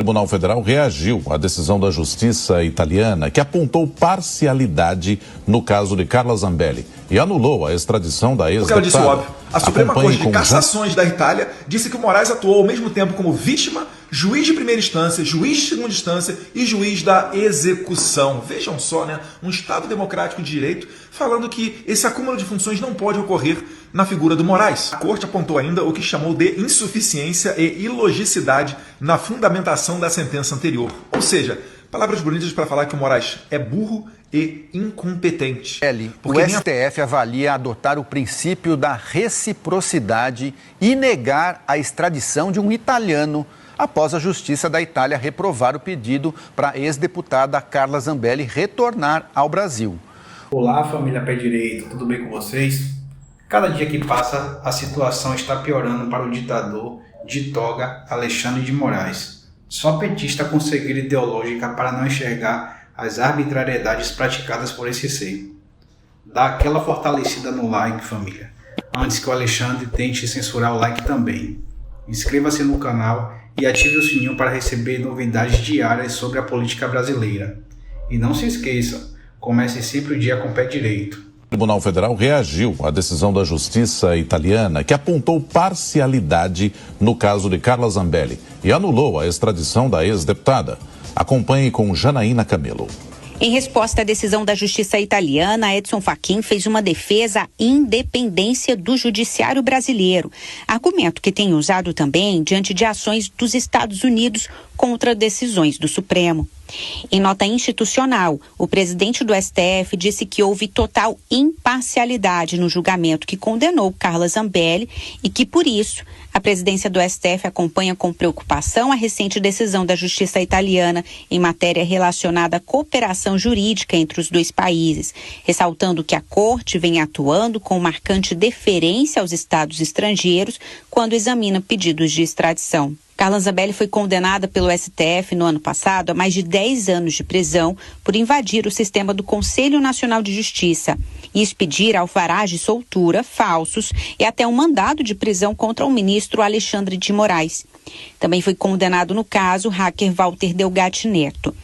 O Tribunal Federal reagiu à decisão da Justiça italiana que apontou parcialidade no caso de Carla Zambelli e anulou a extradição da ex-deputada. Porque ela disse óbvio. A Suprema Corte de Cassações da Itália disse que o Moraes atuou ao mesmo tempo como vítima, juiz de primeira instância, juiz de segunda instância e juiz da execução. Vejam só, né? Um Estado democrático de direito falando que esse acúmulo de funções não pode ocorrer na figura do Moraes. A Corte apontou ainda o que chamou de insuficiência e ilogicidade na fundamentação da sentença anterior. Ou seja, palavras bonitas para falar que o Moraes é burro e incompetente. O STF avalia adotar o princípio da reciprocidade e negar a extradição de um italiano após a Justiça da Itália reprovar o pedido para a ex-deputada Carla Zambelli retornar ao Brasil. Olá, família Pé Direito, tudo bem com vocês? Cada dia que passa, a situação está piorando para o ditador de toga Alexandre de Moraes. Só petista com cegueira ideológica para não enxergar as arbitrariedades praticadas por esse ser. Dá aquela fortalecida no like, família, antes que o Alexandre tente censurar o like também. Inscreva-se no canal e ative o sininho para receber novidades diárias sobre a política brasileira. E não se esqueça, comece sempre o dia com o pé direito. O Tribunal Federal reagiu à decisão da Justiça italiana que apontou parcialidade no caso de Carla Zambelli e anulou a extradição da ex-deputada. Acompanhe com Janaína Camelo. Em resposta à decisão da Justiça italiana, Edson Fachin fez uma defesa à independência do judiciário brasileiro, argumento que tem usado também diante de ações dos Estados Unidos contra decisões do Supremo. Em nota institucional, o presidente do STF disse que houve total imparcialidade no julgamento que condenou Carla Zambelli e que, por isso, a presidência do STF acompanha com preocupação a recente decisão da Justiça italiana em matéria relacionada à cooperação jurídica entre os dois países, ressaltando que a Corte vem atuando com marcante deferência aos estados estrangeiros quando examina pedidos de extradição. Carla Zambelli foi condenada pelo STF no ano passado a mais de 10 anos de prisão por invadir o sistema do Conselho Nacional de Justiça e expedir alvarás de soltura falsos e até um mandado de prisão contra o ministro Alexandre de Moraes. Também foi condenado no caso o hacker Walter Delgatti Neto.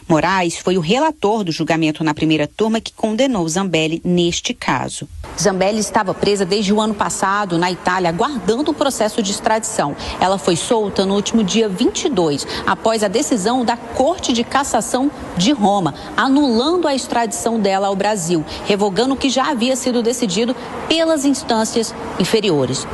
Moraes foi o relator do julgamento na primeira turma que condenou Zambelli neste caso. Zambelli estava presa desde o ano passado na Itália, aguardando o processo de extradição. Ela foi solta no último dia 22, após a decisão da Corte de Cassação de Roma, anulando a extradição dela ao Brasil, revogando o que já havia sido decidido pelas instâncias inferiores.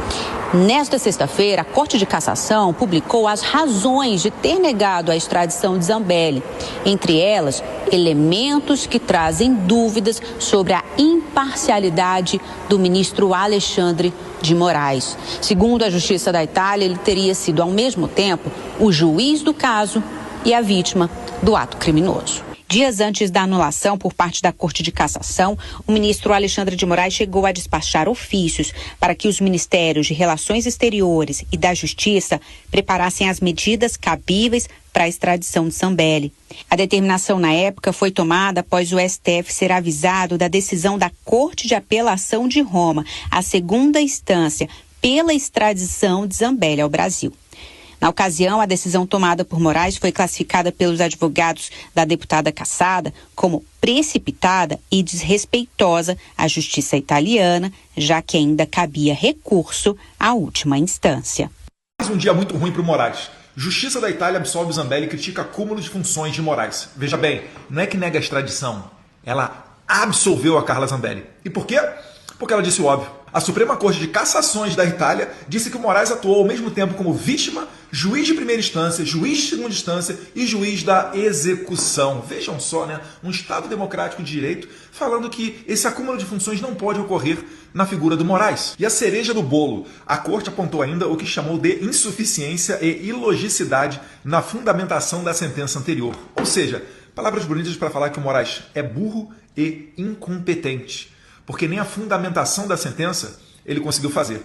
Nesta sexta-feira, a Corte de Cassação publicou as razões de ter negado a extradição de Zambelli. Entre elas, elementos que trazem dúvidas sobre a imparcialidade do ministro Alexandre de Moraes. Segundo a Justiça da Itália, ele teria sido, ao mesmo tempo, o juiz do caso e a vítima do ato criminoso. Dias antes da anulação por parte da Corte de Cassação, o ministro Alexandre de Moraes chegou a despachar ofícios para que os ministérios de Relações Exteriores e da Justiça preparassem as medidas cabíveis para a extradição de Zambelli. A determinação na época foi tomada após o STF ser avisado da decisão da Corte de Apelação de Roma, a segunda instância, pela extradição de Zambelli ao Brasil. Na ocasião, a decisão tomada por Moraes foi classificada pelos advogados da deputada cassada como precipitada e desrespeitosa à justiça italiana, já que ainda cabia recurso à última instância. Mais um dia muito ruim para o Moraes. Justiça da Itália absolve Zambelli e critica acúmulo de funções de Moraes. Veja bem, não é que nega a extradição, ela absolveu a Carla Zambelli. E por quê? Porque ela disse o óbvio. A Suprema Corte de Cassações da Itália disse que o Moraes atuou ao mesmo tempo como vítima, juiz de primeira instância, juiz de segunda instância e juiz da execução. Vejam só, né? Um Estado democrático de direito falando que esse acúmulo de funções não pode ocorrer na figura do Moraes. E a cereja do bolo, a Corte apontou ainda o que chamou de insuficiência e ilogicidade na fundamentação da sentença anterior. Ou seja, palavras bonitas para falar que o Moraes é burro e incompetente, porque nem a fundamentação da sentença ele conseguiu fazer.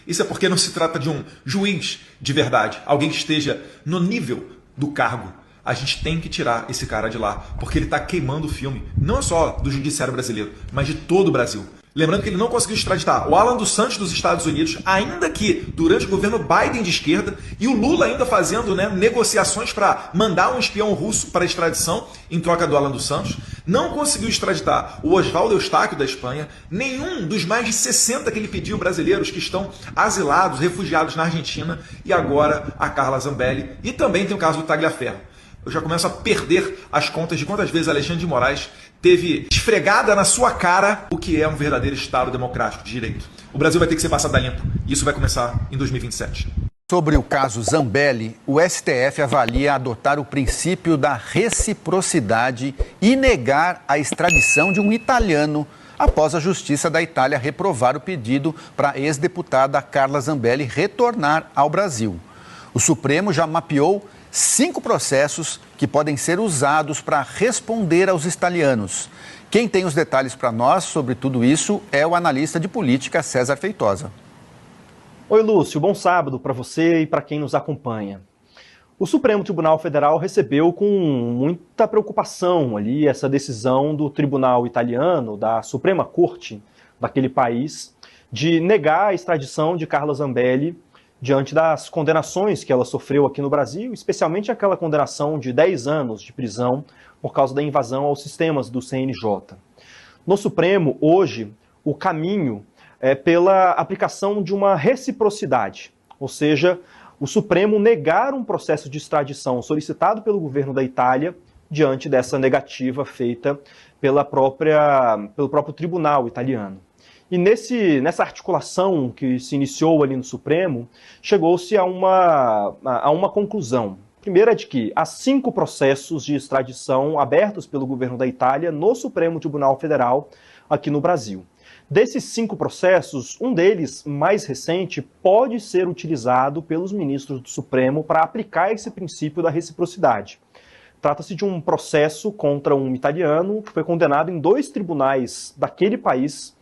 Isso é porque não se trata de um juiz de verdade, alguém que esteja no nível do cargo. A gente tem que tirar esse cara de lá, porque ele está queimando o filme, não só do judiciário brasileiro, mas de todo o Brasil. Lembrando que ele não conseguiu extraditar o Alan dos Santos dos Estados Unidos, ainda que durante o governo Biden de esquerda, e o Lula ainda fazendo negociações para mandar um espião russo para extradição em troca do Alan dos Santos. Não conseguiu extraditar o Oswaldo Eustáquio da Espanha, nenhum dos mais de 60 que ele pediu brasileiros que estão asilados, refugiados na Argentina, e agora a Carla Zambelli. E também tem o caso do Tagliaferro. Eu já começo a perder as contas de quantas vezes Alexandre de Moraes teve esfregada na sua cara o que é um verdadeiro Estado democrático de direito. O Brasil vai ter que ser passado a limpo. Isso vai começar em 2027. Sobre o caso Zambelli, o STF avalia adotar o princípio da reciprocidade e negar a extradição de um italiano após a Justiça da Itália reprovar o pedido para a ex-deputada Carla Zambelli retornar ao Brasil. O Supremo já mapeou 5 processos que podem ser usados para responder aos italianos. Quem tem os detalhes para nós sobre tudo isso é o analista de política César Feitosa. Oi, Lúcio, bom sábado para você e para quem nos acompanha. O Supremo Tribunal Federal recebeu com muita preocupação ali essa decisão do Tribunal Italiano, da Suprema Corte daquele país, de negar a extradição de Carla Zambelli diante das condenações que ela sofreu aqui no Brasil, especialmente aquela condenação de 10 anos de prisão por causa da invasão aos sistemas do CNJ. No Supremo, hoje, o caminho é pela aplicação de uma reciprocidade, ou seja, o Supremo negar um processo de extradição solicitado pelo governo da Itália diante dessa negativa feita pelo próprio tribunal italiano. E nessa articulação que se iniciou ali no Supremo, chegou-se a uma conclusão. Primeiro é de que há 5 processos de extradição abertos pelo governo da Itália no Supremo Tribunal Federal aqui no Brasil. Desses 5 processos, um deles, mais recente, pode ser utilizado pelos ministros do Supremo para aplicar esse princípio da reciprocidade. Trata-se de um processo contra um italiano que foi condenado em 2 tribunais daquele país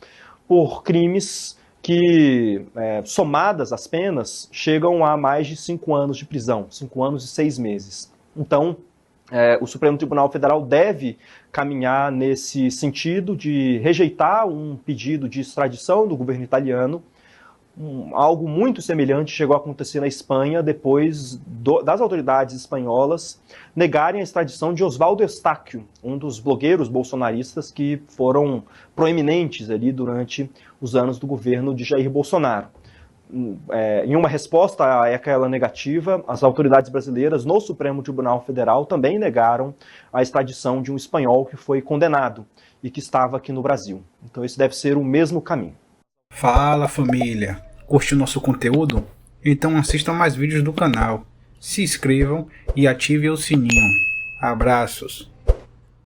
por crimes que, somadas as penas, chegam a mais de 5 anos de prisão, 5 anos e 6 meses. Então, o Supremo Tribunal Federal deve caminhar nesse sentido de rejeitar um pedido de extradição do governo italiano. Algo muito semelhante chegou a acontecer na Espanha depois das autoridades espanholas negarem a extradição de Oswaldo Eustáquio, um dos blogueiros bolsonaristas que foram proeminentes ali durante os anos do governo de Jair Bolsonaro. Em uma resposta a aquela negativa, as autoridades brasileiras no Supremo Tribunal Federal também negaram a extradição de um espanhol que foi condenado e que estava aqui no Brasil. Então esse deve ser o mesmo caminho. Fala, família! Curtiu nosso conteúdo? Então assistam mais vídeos do canal, se inscrevam e ativem o sininho. Abraços!